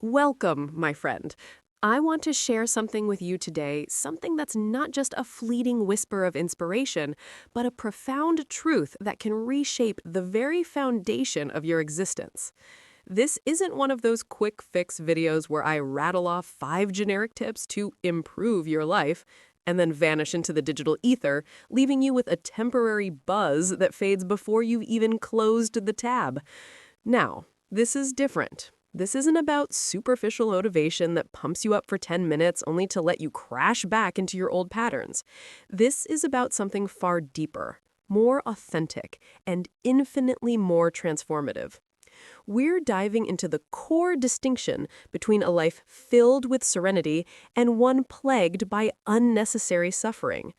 Welcome, my friend. I want to share something with you today, something that's not just a fleeting whisper of inspiration, but a profound truth that can reshape the very foundation of your existence. This isn't one of those quick fix videos where I rattle off 5 generic tips to improve your life and then vanish into the digital ether, leaving you with a temporary buzz that fades before you've even closed the tab. Now, this is different. This isn't about superficial motivation that pumps you up for 10 minutes only to let you crash back into your old patterns. This is about something far deeper, more authentic, and infinitely more transformative. We're diving into the core distinction between a life filled with serenity and one plagued by unnecessary suffering.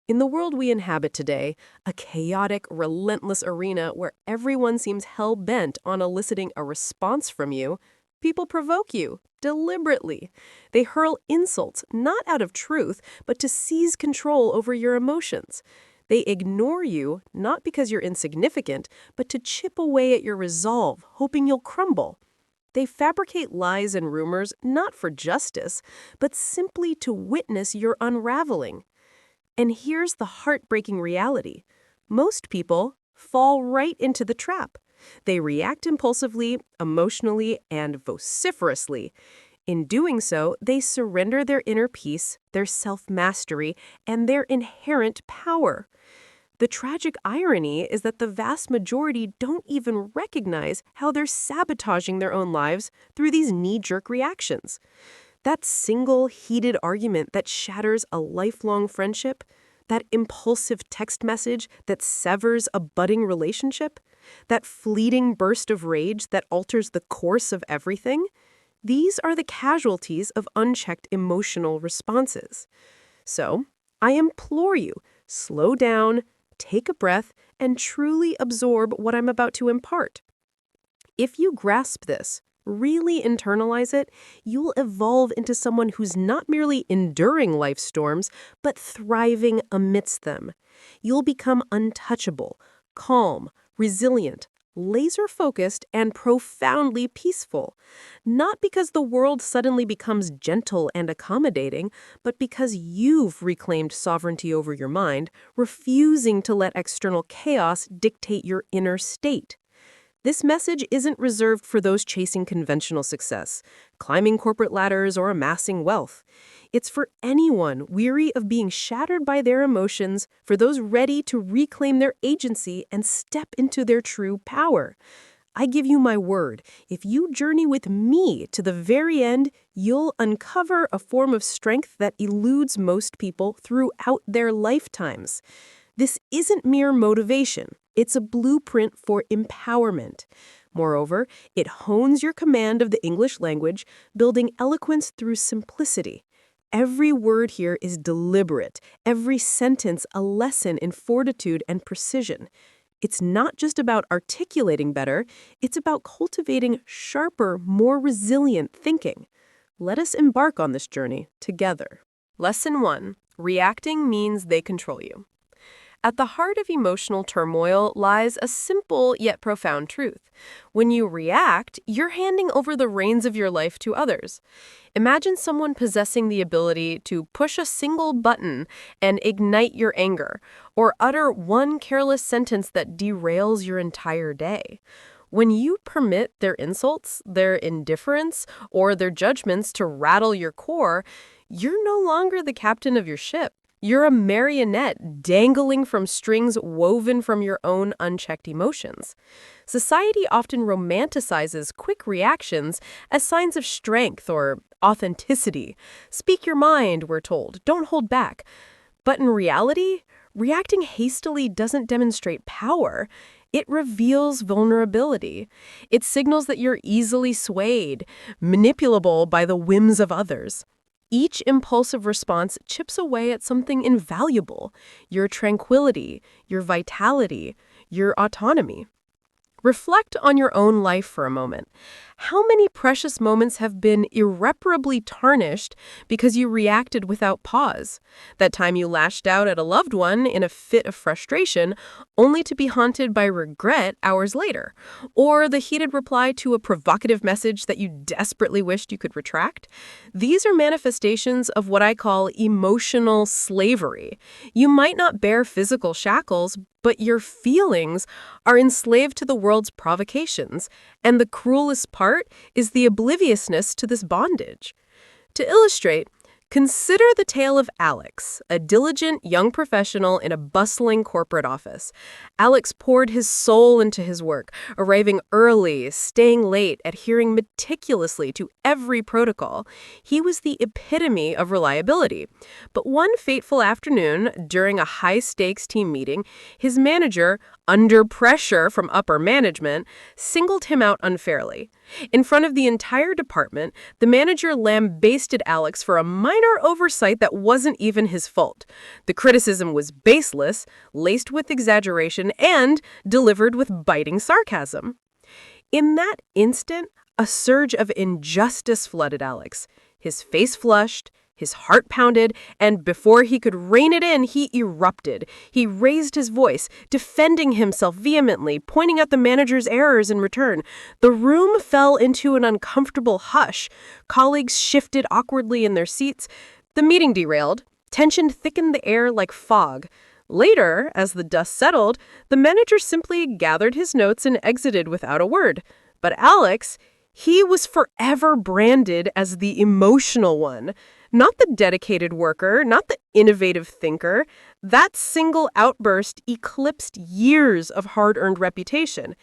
In the world we inhabit today, a chaotic, relentless arena where everyone seems hell-bent on eliciting a response from you, people provoke you, deliberately. They hurl insults, not out of truth, but to seize control over your emotions. They ignore you, not because you're insignificant, but to chip away at your resolve, hoping you'll crumble. They fabricate lies and rumors not for justice, but simply to witness your unraveling. And here's the heartbreaking reality. Most people fall right into the trap. They react impulsively, emotionally, and vociferously. In doing so, they surrender their inner peace, their self-mastery, and their inherent power. The tragic irony is that the vast majority don't even recognize how they're sabotaging their own lives through these knee-jerk reactions. That single heated argument that shatters a lifelong friendship, that impulsive text message that severs a budding relationship, that fleeting burst of rage that alters the course of everything, these are the casualties of unchecked emotional responses. So, I implore you, slow down, take a breath, and truly absorb what I'm about to impart. If you grasp this, really internalize it, you'll evolve into someone who's not merely enduring life's storms, but thriving amidst them. You'll become untouchable, calm, resilient, laser-focused, and profoundly peaceful. Not because the world suddenly becomes gentle and accommodating, but because you've reclaimed sovereignty over your mind, refusing to let external chaos dictate your inner state. This message isn't reserved for those chasing conventional success, climbing corporate ladders, or amassing wealth. It's for anyone weary of being shattered by their emotions, for those ready to reclaim their agency and step into their true power. I give you my word, if you journey with me to the very end, you'll uncover a form of strength that eludes most people throughout their lifetimes. This isn't mere motivation. It's a blueprint for empowerment. Moreover, it hones your command of the English language, building eloquence through simplicity. Every word here is deliberate, every sentence a lesson in fortitude and precision. It's not just about articulating better, it's about cultivating sharper, more resilient thinking. Let us embark on this journey together. Lesson 1. Reacting means they control you. At the heart of emotional turmoil lies a simple yet profound truth. When you react, you're handing over the reins of your life to others. Imagine someone possessing the ability to push a single button and ignite your anger, or utter one careless sentence that derails your entire day. When you permit their insults, their indifference, or their judgments to rattle your core, you're no longer the captain of your ship. You're a marionette dangling from strings woven from your own unchecked emotions. Society often romanticizes quick reactions as signs of strength or authenticity. Speak your mind, we're told. Don't hold back. But in reality, reacting hastily doesn't demonstrate power. It reveals vulnerability. It signals that you're easily swayed, manipulable by the whims of others. Each impulsive response chips away at something invaluable, your tranquility, your vitality, your autonomy. Reflect on your own life for a moment. How many precious moments have been irreparably tarnished because you reacted without pause? That time you lashed out at a loved one in a fit of frustration, only to be haunted by regret hours later. Or the heated reply to a provocative message that you desperately wished you could retract. These are manifestations of what I call emotional slavery. You might not bear physical shackles, but your feelings are enslaved to the world's provocations, and the cruelest part is the obliviousness to this bondage. To illustrate, consider the tale of Alex, a diligent young professional in a bustling corporate office. Alex poured his soul into his work, arriving early, staying late, adhering meticulously to every protocol. He was the epitome of reliability. But one fateful afternoon, during a high-stakes team meeting, his manager, under pressure from upper management, singled him out unfairly. In front of the entire department, the manager lambasted Alex for a minor oversight that wasn't even his fault. The criticism was baseless, laced with exaggeration, and delivered with biting sarcasm. In that instant, a surge of injustice flooded Alex. His face flushed, his heart pounded, and before he could rein it in, he erupted. He raised his voice, defending himself vehemently, pointing out the manager's errors in return. The room fell into an uncomfortable hush. Colleagues shifted awkwardly in their seats. The meeting derailed. Tension thickened the air like fog. Later, as the dust settled, the manager simply gathered his notes and exited without a word. But Alex, he was forever branded as the emotional one. Not the dedicated worker, not the innovative thinker. That single outburst eclipsed years of hard-earned reputation.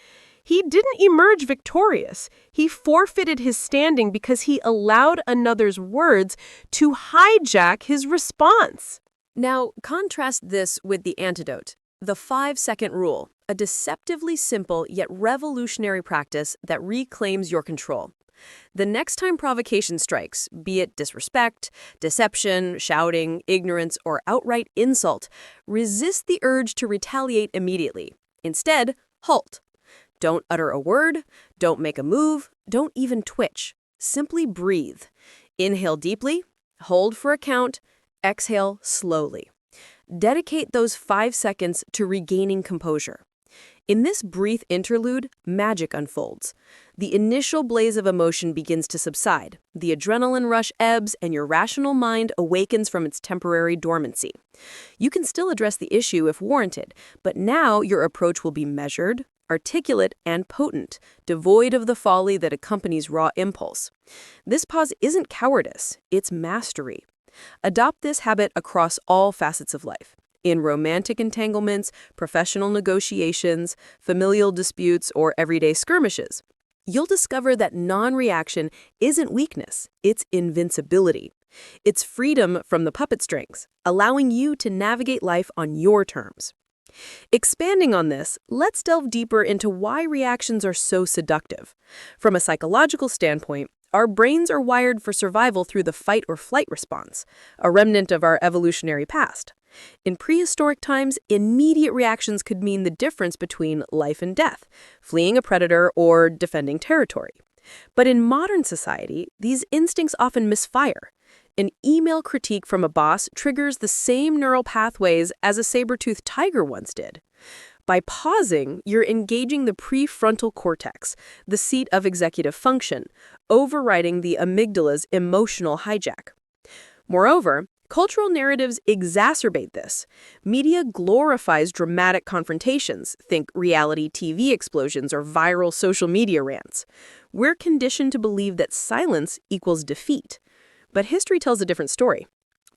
He didn't emerge victorious. He forfeited his standing because he allowed another's words to hijack his response. Now, contrast this with the antidote, the 5-second rule, a deceptively simple yet revolutionary practice that reclaims your control. The next time provocation strikes, be it disrespect, deception, shouting, ignorance, or outright insult, resist the urge to retaliate immediately. Instead, halt. Don't utter a word, don't make a move, don't even twitch. Simply breathe. Inhale deeply, hold for a count, exhale slowly. Dedicate those 5 seconds to regaining composure. In this brief interlude, magic unfolds. The initial blaze of emotion begins to subside. The adrenaline rush ebbs, and your rational mind awakens from its temporary dormancy. You can still address the issue if warranted, but now your approach will be measured, articulate, and potent, devoid of the folly that accompanies raw impulse. This pause isn't cowardice, it's mastery. Adopt this habit across all facets of life. In romantic entanglements, professional negotiations, familial disputes, or everyday skirmishes. You'll discover that non-reaction isn't weakness, it's invincibility. It's freedom from the puppet strings, allowing you to navigate life on your terms. Expanding on this, let's delve deeper into why reactions are so seductive. From a psychological standpoint, our brains are wired for survival through the fight or flight response, a remnant of our evolutionary past. In prehistoric times, immediate reactions could mean the difference between life and death, fleeing a predator or defending territory. But in modern society, these instincts often misfire. An email critique from a boss triggers the same neural pathways as a saber-toothed tiger once did. By pausing, you're engaging the prefrontal cortex, the seat of executive function, overriding the amygdala's emotional hijack. Moreover, cultural narratives exacerbate this. Media glorifies dramatic confrontations, think reality TV explosions or viral social media rants. We're conditioned to believe that silence equals defeat. But history tells a different story.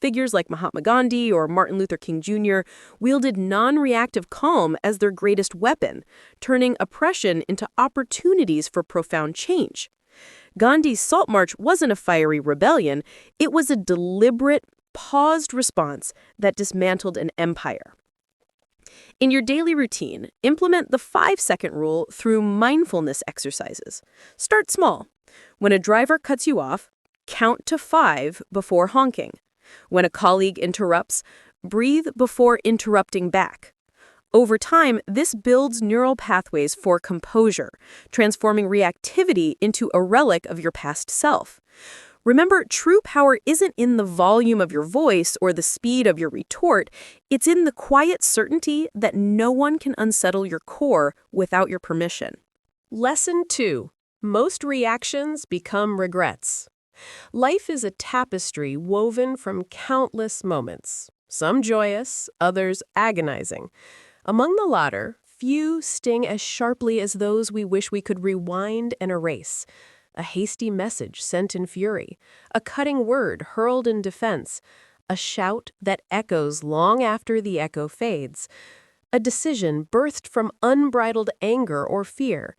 Figures like Mahatma Gandhi or Martin Luther King Jr. wielded non-reactive calm as their greatest weapon, turning oppression into opportunities for profound change. Gandhi's Salt March wasn't a fiery rebellion, it was a deliberate, paused response that dismantled an empire. In your daily routine, implement the 5-second rule through mindfulness exercises. Start small. When a driver cuts you off, count to 5 before honking. When a colleague interrupts, breathe before interrupting back. Over time, this builds neural pathways for composure, transforming reactivity into a relic of your past self. Remember, true power isn't in the volume of your voice or the speed of your retort, it's in the quiet certainty that no one can unsettle your core without your permission. Lesson 2. Most reactions become regrets. Life is a tapestry woven from countless moments, some joyous, others agonizing. Among the latter, few sting as sharply as those we wish we could rewind and erase. A hasty message sent in fury, a cutting word hurled in defense, a shout that echoes long after the echo fades, a decision birthed from unbridled anger or fear.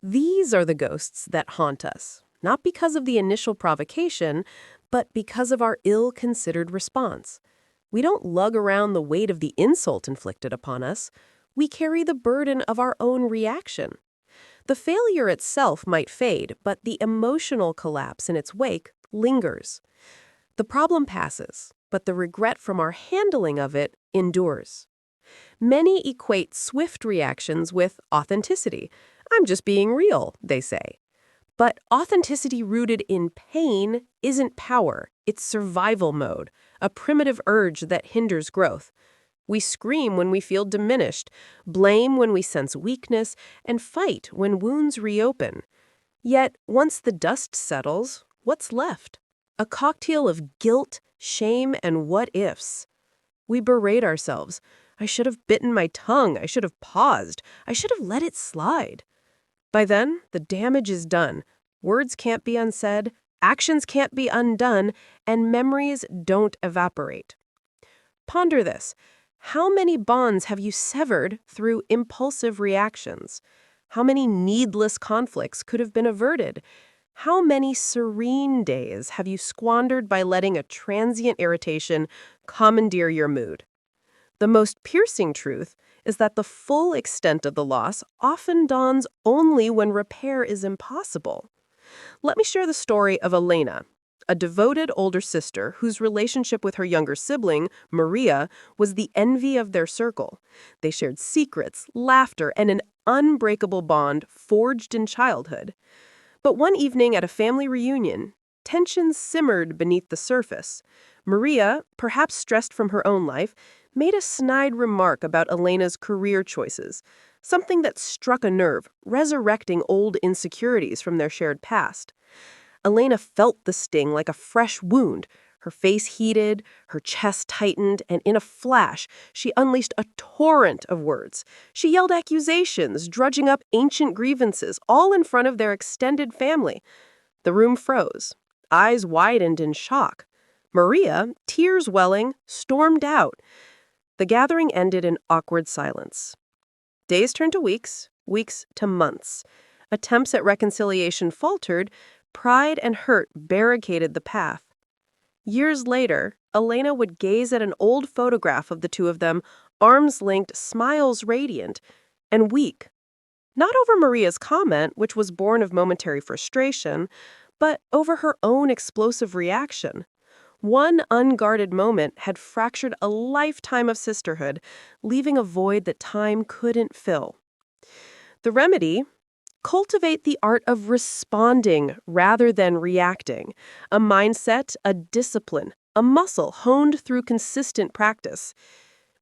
These are the ghosts that haunt us, not because of the initial provocation, but because of our ill-considered response. We don't lug around the weight of the insult inflicted upon us. We carry the burden of our own reaction. The failure itself might fade, but the emotional collapse in its wake lingers. The problem passes, but the regret from our handling of it endures. Many equate swift reactions with authenticity. I'm just being real, they say. But authenticity rooted in pain isn't power, it's survival mode, a primitive urge that hinders growth. We scream when we feel diminished, blame when we sense weakness, and fight when wounds reopen. Yet, once the dust settles, what's left? A cocktail of guilt, shame, and what-ifs. We berate ourselves. I should have bitten my tongue. I should have paused. I should have let it slide. By then, the damage is done. Words can't be unsaid, actions can't be undone, and memories don't evaporate. Ponder this. How many bonds have you severed through impulsive reactions? How many needless conflicts could have been averted? How many serene days have you squandered by letting a transient irritation commandeer your mood? The most piercing truth is that the full extent of the loss often dawns only when repair is impossible. Let me share the story of Elena, a devoted older sister whose relationship with her younger sibling, Maria, was the envy of their circle. They shared secrets, laughter, and an unbreakable bond forged in childhood. But one evening at a family reunion, tensions simmered beneath the surface. Maria, perhaps stressed from her own life, made a snide remark about Elena's career choices, something that struck a nerve, resurrecting old insecurities from their shared past. Elena felt the sting like a fresh wound. Her face heated, her chest tightened, and in a flash, she unleashed a torrent of words. She yelled accusations, drudging up ancient grievances, all in front of their extended family. The room froze. Eyes widened in shock. Maria, tears welling, stormed out. The gathering ended in awkward silence. Days turned to weeks, weeks to months. Attempts at reconciliation faltered. Pride and hurt barricaded the path. Years later, Elena would gaze at an old photograph of the two of them, arms linked, smiles radiant, and weak. Not over Maria's comment, which was born of momentary frustration, but over her own explosive reaction. One unguarded moment had fractured a lifetime of sisterhood, leaving a void that time couldn't fill. The remedy? Cultivate the art of responding rather than reacting. A mindset, a discipline, a muscle honed through consistent practice.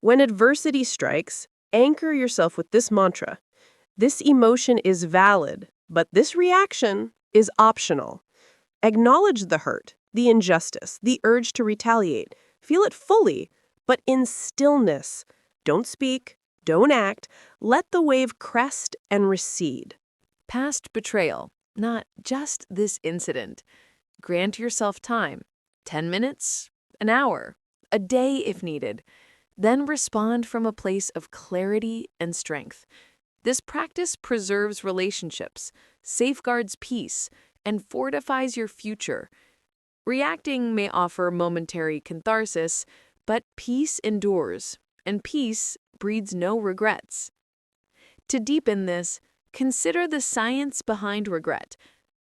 When adversity strikes, anchor yourself with this mantra. This emotion is valid, but this reaction is optional. Acknowledge the hurt, the injustice, the urge to retaliate. Feel it fully, but in stillness. Don't speak, don't act. Let the wave crest and recede. Past betrayal, not just this incident. Grant yourself time. 10 minutes, an hour, a day if needed. Then respond from a place of clarity and strength. This practice preserves relationships, safeguards peace, and fortifies your future. Reacting may offer momentary catharsis, but peace endures, and peace breeds no regrets. To deepen this, consider the science behind regret.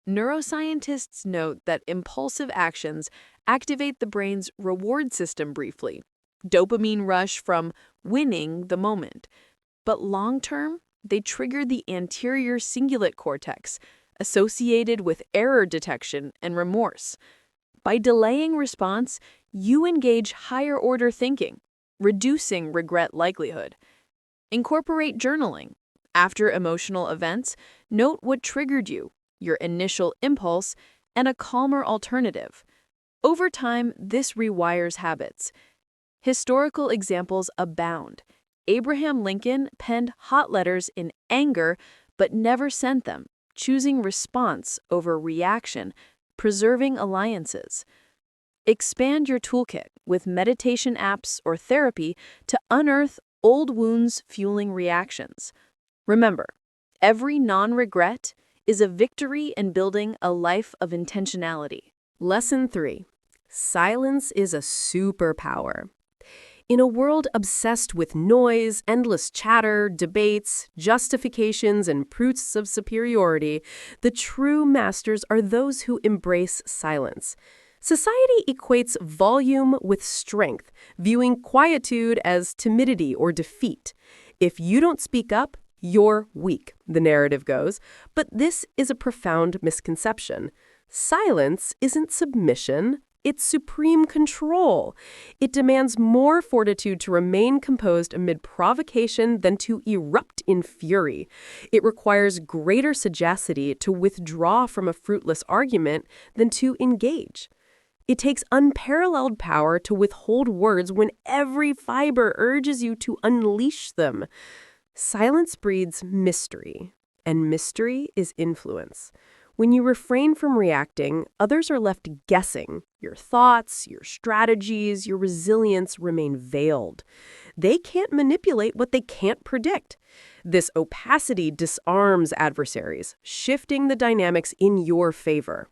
Neuroscientists note that impulsive actions activate the brain's reward system briefly, dopamine rush from winning the moment. but long-term, they trigger the anterior cingulate cortex, associated with error detection and remorse. By delaying response, you engage higher-order thinking, reducing regret likelihood. Incorporate journaling. After emotional events, note what triggered you, your initial impulse, and a calmer alternative. Over time, this rewires habits. Historical examples abound. Abraham Lincoln penned hot letters in anger but never sent them, choosing response over reaction, preserving alliances. Expand your toolkit with meditation apps or therapy to unearth old wounds fueling reactions. Remember, every non-regret is a victory in building a life of intentionality. Lesson 3. Silence is a superpower. In a world obsessed with noise, endless chatter, debates, justifications, and proofs of superiority, the true masters are those who embrace silence. Society equates volume with strength, viewing quietude as timidity or defeat. If you don't speak up, you're weak, the narrative goes. But this is a profound misconception. Silence isn't submission. It's supreme control. It demands more fortitude to remain composed amid provocation than to erupt in fury. It requires greater sagacity to withdraw from a fruitless argument than to engage. It takes unparalleled power to withhold words when every fiber urges you to unleash them. Silence breeds mystery, and mystery is influence. When you refrain from reacting, others are left guessing. Your thoughts, your strategies, your resilience remain veiled. They can't manipulate what they can't predict. This opacity disarms adversaries, shifting the dynamics in your favor.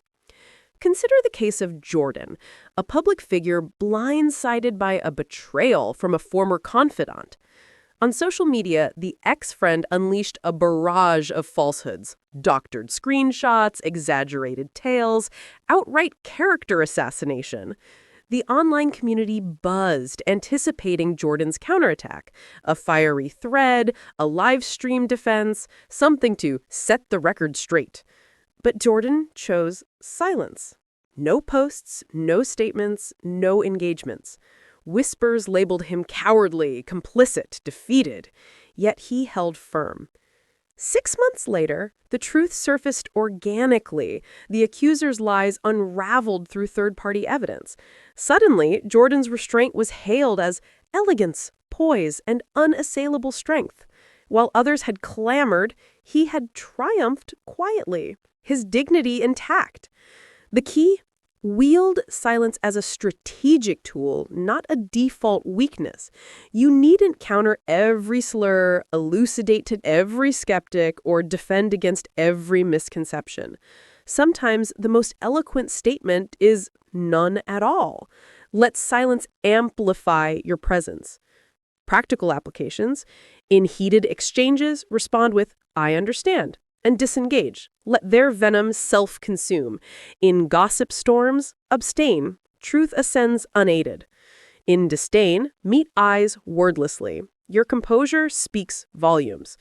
Consider the case of Jordan, a public figure blindsided by a betrayal from a former confidant. On social media, the ex-friend unleashed a barrage of falsehoods, doctored screenshots, exaggerated tales, outright character assassination. The online community buzzed, anticipating Jordan's counterattack, a fiery thread, a live stream defense, something to set the record straight. But Jordan chose silence. No posts, no statements, no engagements. Whispers labeled him cowardly, complicit, defeated. Yet he held firm. 6 months later, the truth surfaced organically. The accuser's lies unraveled through third-party evidence. Suddenly, Jordan's restraint was hailed as elegance, poise, and unassailable strength. While others had clamored, he had triumphed quietly, his dignity intact. The key? Wield silence as a strategic tool, not a default weakness. You needn't counter every slur, elucidate to every skeptic, or defend against every misconception. Sometimes the most eloquent statement is none at all. Let silence amplify your presence. Practical applications. In heated exchanges, respond with, "I understand," and disengage. Let their venom self-consume. In gossip storms, abstain. Truth ascends unaided. In disdain, meet eyes wordlessly. Your composure speaks volumes.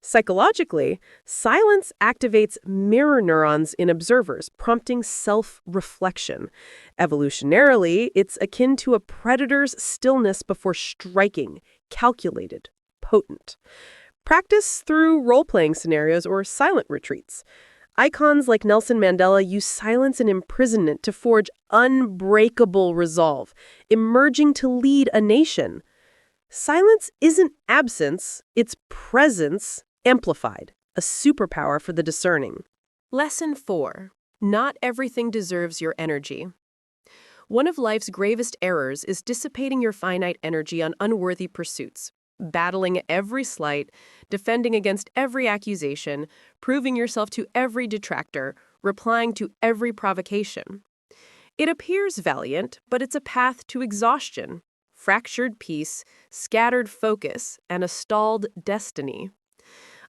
Psychologically, silence activates mirror neurons in observers, prompting self-reflection. Evolutionarily, it's akin to a predator's stillness before striking, calculated, potent. Practice through role-playing scenarios or silent retreats. Icons like Nelson Mandela use silence and imprisonment to forge unbreakable resolve, emerging to lead a nation. Silence isn't absence, it's presence amplified, a superpower for the discerning. Lesson 4. Not everything deserves your energy. One of life's gravest errors is dissipating your finite energy on unworthy pursuits. Battling every slight, defending against every accusation, proving yourself to every detractor, replying to every provocation. It appears valiant, but it's a path to exhaustion, fractured peace, scattered focus, and a stalled destiny.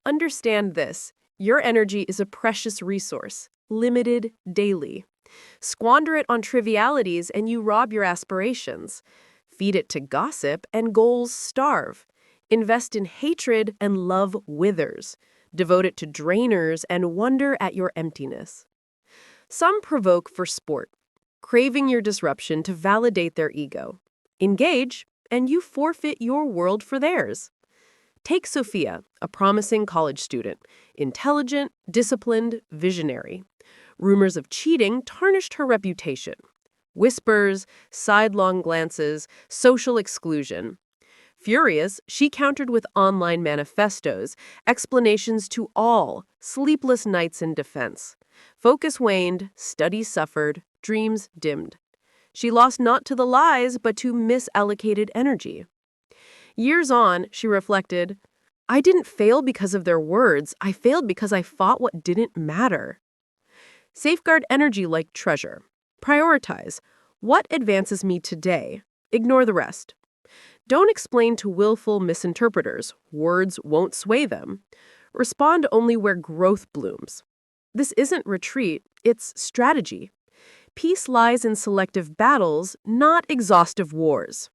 Understand this: your energy is a precious resource, limited daily. Squander it on trivialities and you rob your aspirations. Feed it to gossip and goals starve. Invest in hatred and love withers. Devote it to drainers and wonder at your emptiness. Some provoke for sport, craving your disruption to validate their ego. Engage, and you forfeit your world for theirs. Take Sophia, a promising college student, intelligent, disciplined, visionary. Rumors of cheating tarnished her reputation. Whispers, sidelong glances, social exclusion. Furious, she countered with online manifestos, explanations to all, sleepless nights in defense. Focus waned, studies suffered, dreams dimmed. She lost not to the lies, but to misallocated energy. Years on, she reflected, I didn't fail because of their words, I failed because I fought what didn't matter. Safeguard energy like treasure. Prioritize. What advances me today? Ignore the rest. Don't explain to willful misinterpreters. Words won't sway them. Respond only where growth blooms. This isn't retreat, it's strategy. Peace lies in selective battles, not exhaustive wars.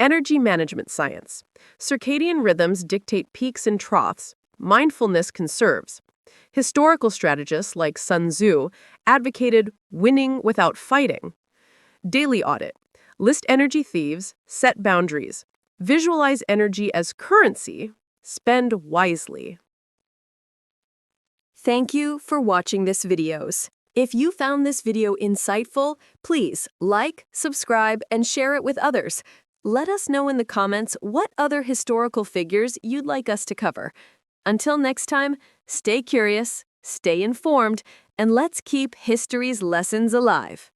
Energy management science. Circadian rhythms dictate peaks and troughs. Mindfulness conserves. Historical strategists like Sun Tzu advocated winning without fighting. Daily audit. List energy thieves, set boundaries. Visualize energy as currency. Spend wisely. Thank you for watching this videos. If you found this video insightful, please like, subscribe, and share it with others. Let us know in the comments what other historical figures you'd like us to cover. Until next time, stay curious, stay informed, and let's keep history's lessons alive.